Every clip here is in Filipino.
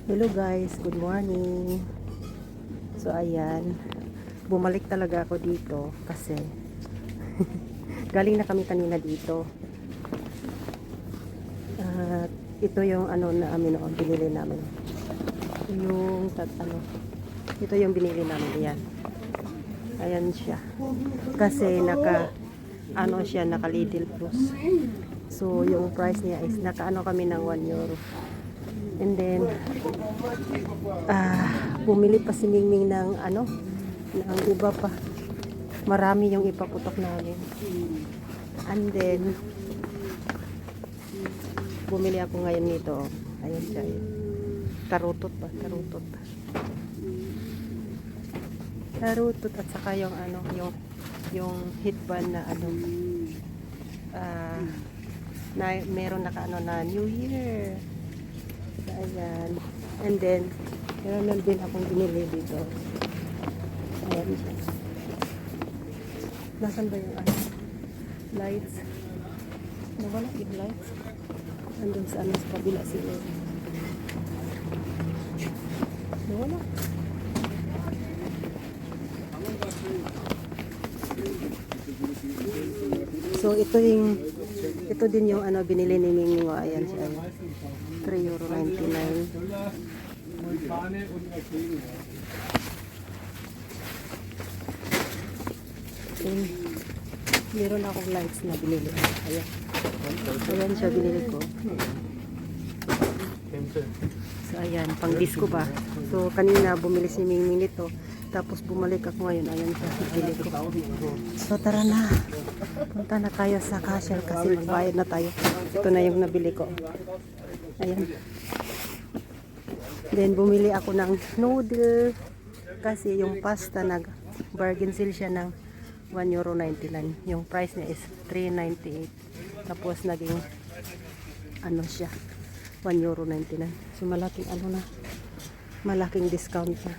Hello guys, good morning. So ayan, bumalik talaga ako dito kasi galing na kami kanina dito. At ito yung ano na amin noon, binili namin. Ito yung binili namin, ayan. Ayan siya. Kasi naka Lidl Plus. So yung price niya is naka kami ng 1 euro. And then bumili pa si Mingming ng ng iba pa. Marami yung ipaputok namin. And then bumili ako ngayon nito. Ayan siya. Karutot pa, karutot. Karutot at saka yung yung headband na na meron na New Year. Ayan. And then, meron din akong binili dito. Ayan siya. Nasaan ba yung lights? Nawala yung lights. Andun sa sa kabila sila. Nawala. So, ito din yung binili ni Mingming. Ayan siya. €3.99. Meron akong lights na binili. Ayan. Ayan siya binili ko. So ayan, pang disco ba? So kanina bumili si Mingming nito. Tapos bumalik ako ngayon. Ayan siya, binili ko. So tara na. Punta na tayo sa cashier kasi magbayad na tayo. Ito na yung nabili ko. Ayan. Then bumili ako ng noodle kasi yung pasta bargain sale siya ng €1.99. Yung price niya is €3.98. Tapos naging siya €1.99. So malaking discount na.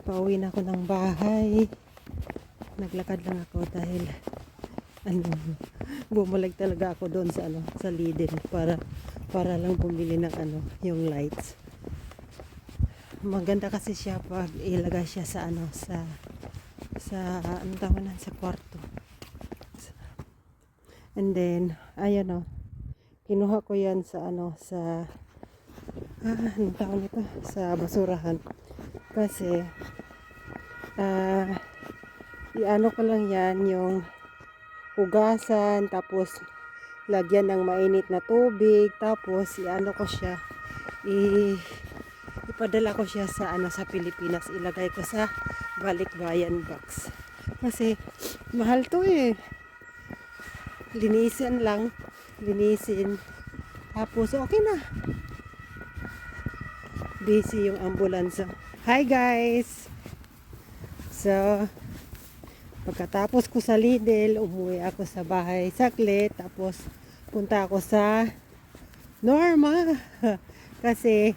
Pauwi na ako ng bahay. Naglakad lang ako dahil bumalik talaga ako doon sa Lidl para lang bumili ng yung lights. Maganda kasi siya pag ilagay siya sa sa kwarto. And then ayan kinuha ko yan sa sa basurahan kasi ko lang yan yung hugasan, tapos lagyan ng mainit na tubig, tapos ko siya ipadala ko siya sa Pilipinas, ilagay ko sa balikbayan box kasi mahal to linisin tapos okay na. Busy yung ambulansya. Hi guys! So pagkatapos ko sa Lidl, umuwi ako sa bahay saglit, tapos punta ako sa Norma kasi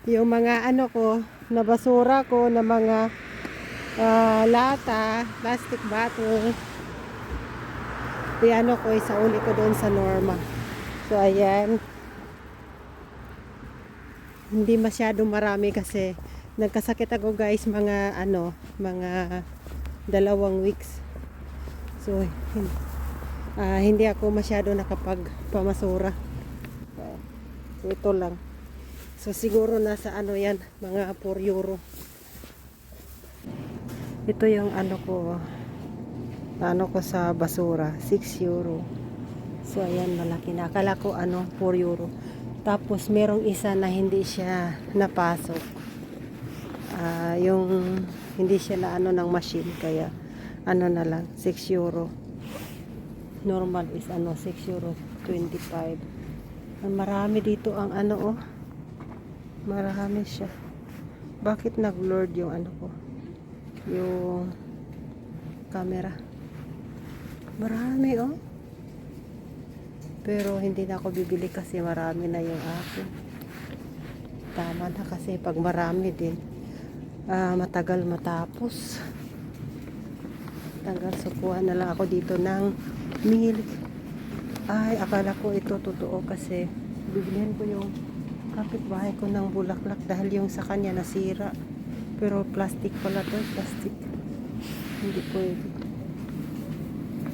yung mga ko na basura ko na mga lata, plastic bottle, ko isauli ko doon sa Norma. So ayan, hindi masyadong marami kasi nagkasakit ako guys mga 2 weeks. So hindi ako masyado nakapagpamasura. So ito lang. So siguro nasa yan, mga €4. Ito yung ko sa basura, €6. So ayan, malaki na. Akala ko €4. Tapos merong isa na hindi siya napasok. Yung hindi siya na ng machine, kaya na lang €6. Normal is €6.25. Marami dito ang marami siya. Bakit nag-blurred yung ko? Yung camera. Marami pero hindi na ako bibili kasi marami na yung akin. Tama na kasi pag marami din matagal matapos. Sukuha na lang ako dito ng milk. Ay, akala ko ito totoo kasi bibilihan ko yung kapitbahay ko ng bulaklak dahil yung sa kanya nasira. Pero plastic pala to, plastic. Hindi pwede.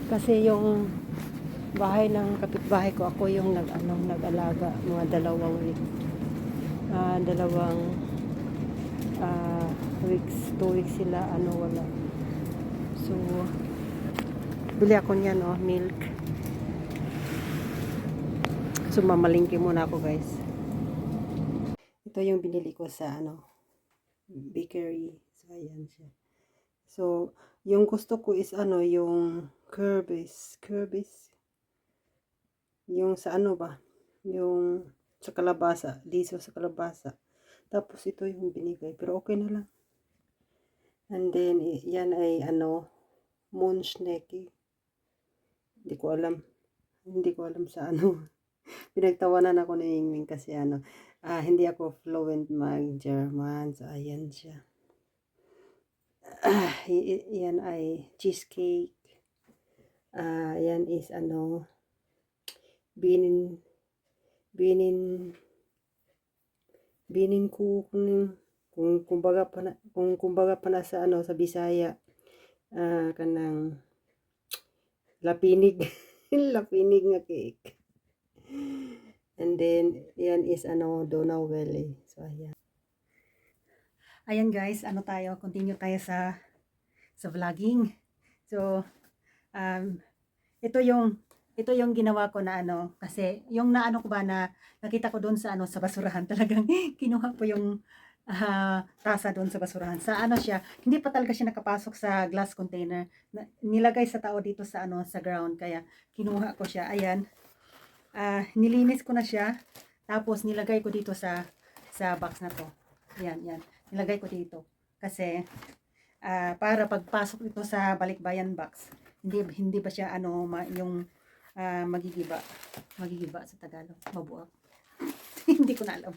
Kasi yung bahay ng kapitbahay ko, ako yung nag-alaga mga dalawang week. Dalawang weeks, 2 weeks sila wala. So bili ako niyan milk. So mamalingki muna ako guys. Ito yung binili ko sa bakery. So ayan siya. So yung gusto ko is yung Kirby's. Yung sa ba? Yung sa kalabasa, liso sa kalabasa. Tapos ito yung binigay, pero okay na lang. And then yan ay Monschnecki. Hindi ko alam sa Pinagtawanan ako ni Yingming kasi hindi ako fluent mag-German. So ayan siya. Yan ay cheesecake. Yan is binin ko kung kumbaga pa na sa Bisaya kanang lapinig lapinig nga cake. And then yan is Donau Valley. So ayan guys, continue tayo sa vlogging. So ito yung ginawa ko na kasi yung ko ba na nakita ko doon sa sa basurahan, talagang kinuha ko yung tasa doon sa basurahan. Sa siya, hindi pa talaga siya nakapasok sa glass container. Nilagay sa tao dito sa sa ground, kaya kinuha ko siya. Ayan. Nilinis ko na siya. Tapos nilagay ko dito sa box na to. Yan. Nilagay ko dito kasi para pagpasok ito sa balikbayan box, hindi ba siya yung magigiba sa Tagalog, mabuak. Hindi ko na alam.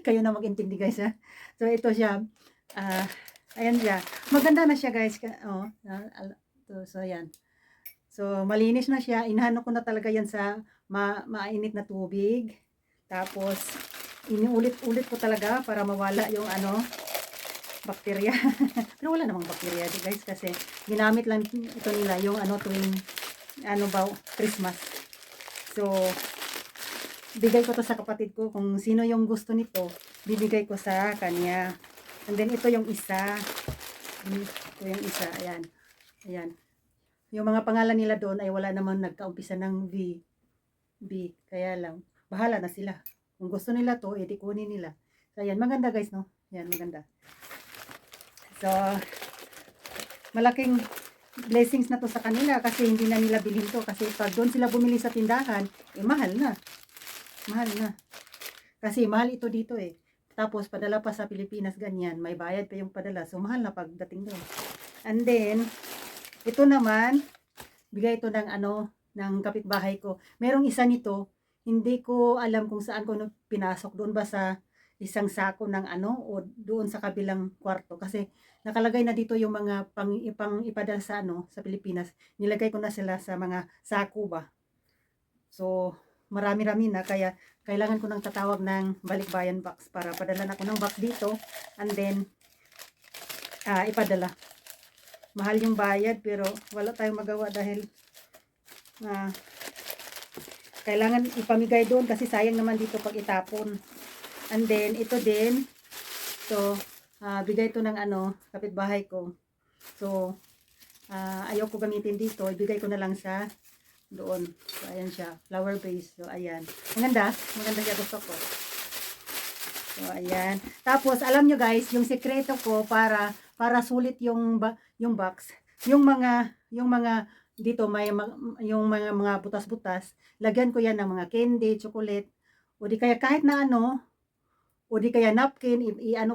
Kayo na mag-intindi guys ha. So ito siya, ayan siya, maganda na siya guys. So ayan, so malinis na siya. Inano ko na talaga yan sa mainit na tubig, tapos inuulit-ulit ko talaga para mawala yung bakterya. Pero wala namang bakterya guys, kasi ginamit lang ito nila yung tuwing Christmas. So bigay ko to sa kapatid ko. Kung sino yung gusto nito, bibigay ko sa kanya. And then ito yung isa. Ayan. Yung mga pangalan nila doon ay wala namang nagkaumpisa ng B. Kaya lang, bahala na sila. Kung gusto nila to, edi kunin nila. So ayan, maganda guys, no? Ayan, maganda. So malaking blessings na to sa kanila kasi hindi na nila bilhin to. Kasi pag doon sila bumili sa tindahan, mahal na. Kasi mahal ito dito Tapos padala pa sa Pilipinas ganyan, may bayad pa yung padala. So mahal na pagdating doon. And then ito naman, bigay ito ng ng kapitbahay ko. Merong isa nito, hindi ko alam kung saan ko pinasok, doon ba sa isang sako ng o doon sa kabilang kwarto, kasi nakalagay na dito yung mga pang ipadala sa sa Pilipinas. Nilagay ko na sila sa mga sako ba. So marami-rami na, kaya kailangan ko nang tatawag ng balikbayan box para padala ako ng box dito, and then ipadala. Mahal yung bayad pero wala tayong magawa dahil kailangan ipamigay doon kasi sayang naman dito pag itapon. And then ito din, so bigay ito ng kapitbahay ko. So ayaw ko gamitin dito, ibigay ko na lang sa doon. So ayan siya, flower vase. So ayan, maganda siya, gusto ko. So ayan, tapos alam nyo guys, yung sekreto ko para sulit yung box, yung mga dito may yung mga butas-butas, lagyan ko yan ng mga candy, chocolate, o di kaya kahit na o di kaya napkin,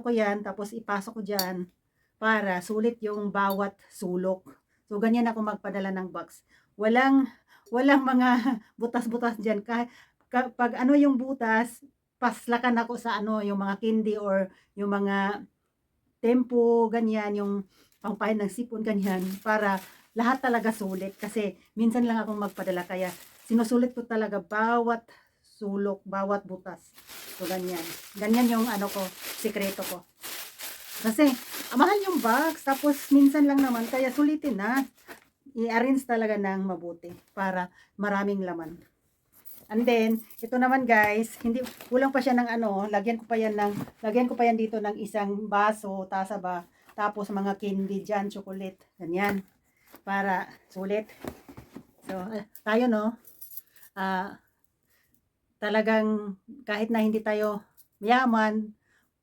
ko yan, tapos ipasok ko dyan para sulit yung bawat sulok. So ganyan ako magpadala ng box. Walang mga butas-butas dyan. Pag yung butas, paslakan ako sa yung mga candy or yung mga tempo, ganyan, yung pangpahin ng sipon, ganyan, para lahat talaga sulit. Kasi minsan lang akong magpadala, kaya sinusulit ko talaga bawat sulok, bawat butas. So, ganyan. Ganyan yung ano ko, sikreto ko. Kasi, mahal yung box. Tapos, minsan lang naman, kaya sulitin na. I-arrange talaga ng mabuti para maraming laman. And then, ito naman guys, hindi kulang pa siya ng ano, lagyan ko pa yan dito ng isang baso, tasa ba, tapos mga candy dyan, chocolate, ganyan, para sulit. So, tayo no, talagang kahit na hindi tayo mayaman,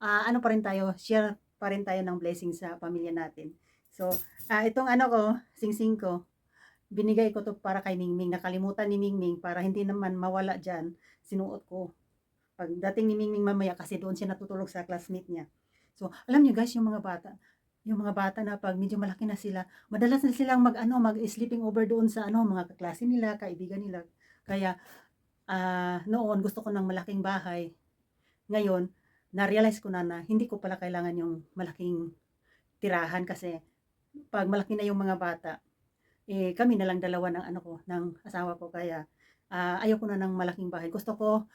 ano pa rin tayo, share pa rin tayo ng blessing sa pamilya natin. So, itong ano ko, singsing ko, binigay ko to para kay Mingming. Nakalimutan ni Mingming para hindi naman mawala dyan. Sinuot ko. Pagdating ni Mingming mamaya kasi doon siya natutulog sa classmate niya. So, alam niyo guys, yung mga bata na pag medyo malaki na sila, madalas na silang mag-sleeping over doon sa mga kaklase nila, kaibigan nila. Kaya, noon gusto ko ng malaking bahay. Ngayon, na-realize ko na hindi ko pala kailangan yung malaking tirahan kasi pag malaki na yung mga bata, kami na lang dalawa ng asawa ko kaya ayoko na ng malaking bahay. Gusto ko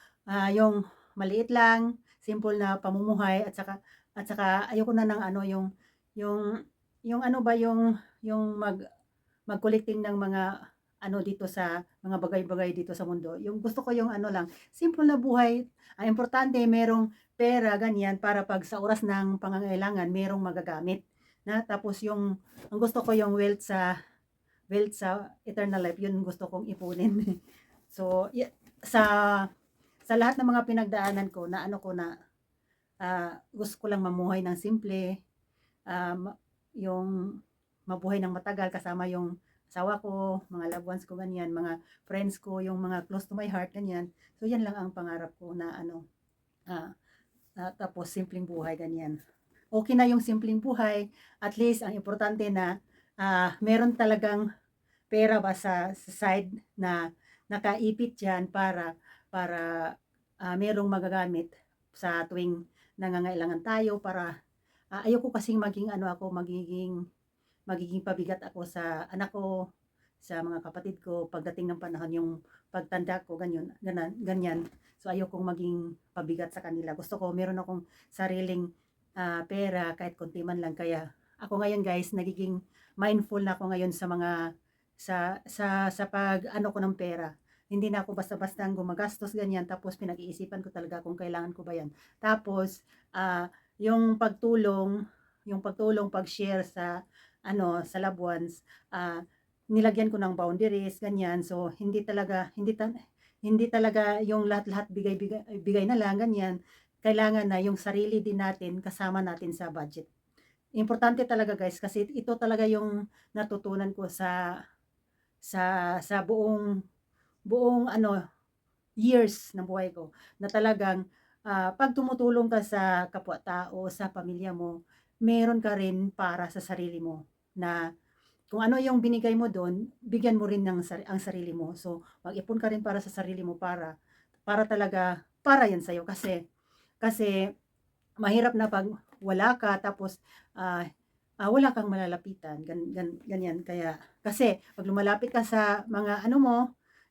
yung maliit lang, simple na pamumuhay at saka ayoko na ng yung ano ba yung mag-collecting ng mga dito sa mga bagay-bagay dito sa mundo. Yung gusto ko yung lang, simple na buhay. Ang importante merong pera ganyan para pag sa oras ng pangangailangan merong magagamit. Tapos ang gusto ko yung wealth sa eternal life, yun gusto kong ipunin. So, sa lahat ng mga pinagdaanan ko na gusto ko lang mamuhay ng simple, yung mabuhay ng matagal kasama yung asawa ko, mga loved ones ko ganyan, mga friends ko, yung mga close to my heart ganyan. So, yan lang ang pangarap ko na tapos simpleng buhay ganyan. Okay na yung simpleng buhay, at least ang importante na meron talagang pera ba sa side na nakaipit dyan para merong magagamit sa tuwing nangangailangan tayo para ayoko kasing magiging pabigat ako sa anak ko, sa mga kapatid ko pagdating ng panahon yung pagtanda ko ganyan. So ayokong maging pabigat sa kanila. Gusto ko meron akong sariling pera kahit konti man lang. Kaya ako ngayon guys, nagiging mindful na ako ngayon sa mga sa pag ko ng pera. Hindi na ako basta-basta gumagastos ganyan, tapos pinag-iisipan ko talaga kung kailangan ko ba yan. Tapos yung pagtulong, pag-share sa loved ones, nilagyan ko ng boundaries ganyan. So hindi talaga yung lahat-lahat bigay na lang ganyan. Kailangan na yung sarili din natin kasama natin sa budget. Importante talaga guys, kasi ito talaga yung natutunan ko sa buong years ng buhay ko, na talagang pag tumutulong ka sa kapwa-tao, sa pamilya mo, meron ka rin para sa sarili mo, na kung ano yung binigay mo doon, bigyan mo rin ang sarili mo. So, mag-ipon ka rin para sa sarili mo para talaga para yan sa'yo. Kasi mahirap na pag wala ka tapos wala kang malalapitan, ganyan. Kaya kasi pag lumalapit ka sa mga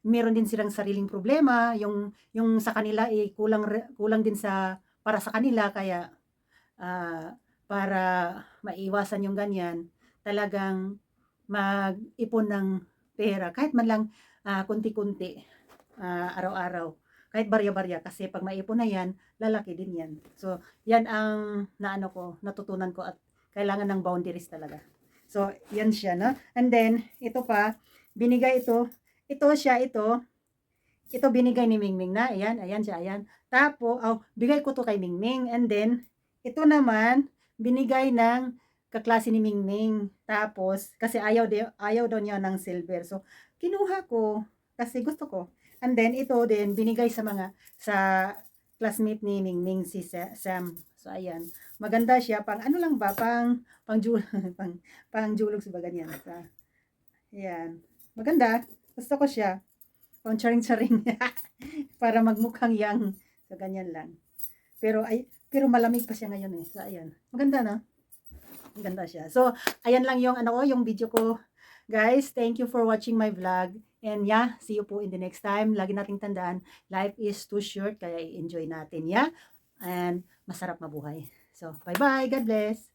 meron din silang sariling problema, yung sa kanila kulang din para sa kanila. Kaya para maiwasan yung ganyan, talagang mag-ipon ng pera kahit man lang kunti-kunti, araw-araw, kahit barya-barya, kasi pag maipon na yan, lalaki din yan. So yan ang natutunan ko, at kailangan ng boundaries talaga. So yan siya, no? And then ito pa, binigay ito binigay ni Mingming na, ayan siya, ayan. Tapos bigay ko to kay Mingming, and then ito naman binigay ng kaklase ni Mingming. Tapos kasi ayaw daw niya ng silver, so kinuha ko kasi gusto ko. And then ito din binigay sa classmate ni Mingming, si Sam. So ayan, maganda siya, pang lang ba, pang julog ba ganyan. So, ayan, maganda, gusto ko siya, pang charing-charing para magmukhang young. So ganyan lang, pero malamig pa siya ngayon eh. So ayan, maganda na. Maganda siya. So, ayan lang yung yung video ko. Guys, thank you for watching my vlog. And yeah, see you po in the next time. Lagi nating tandaan, life is too short, kaya i-enjoy natin, yeah? And masarap mabuhay. So, bye-bye. God bless.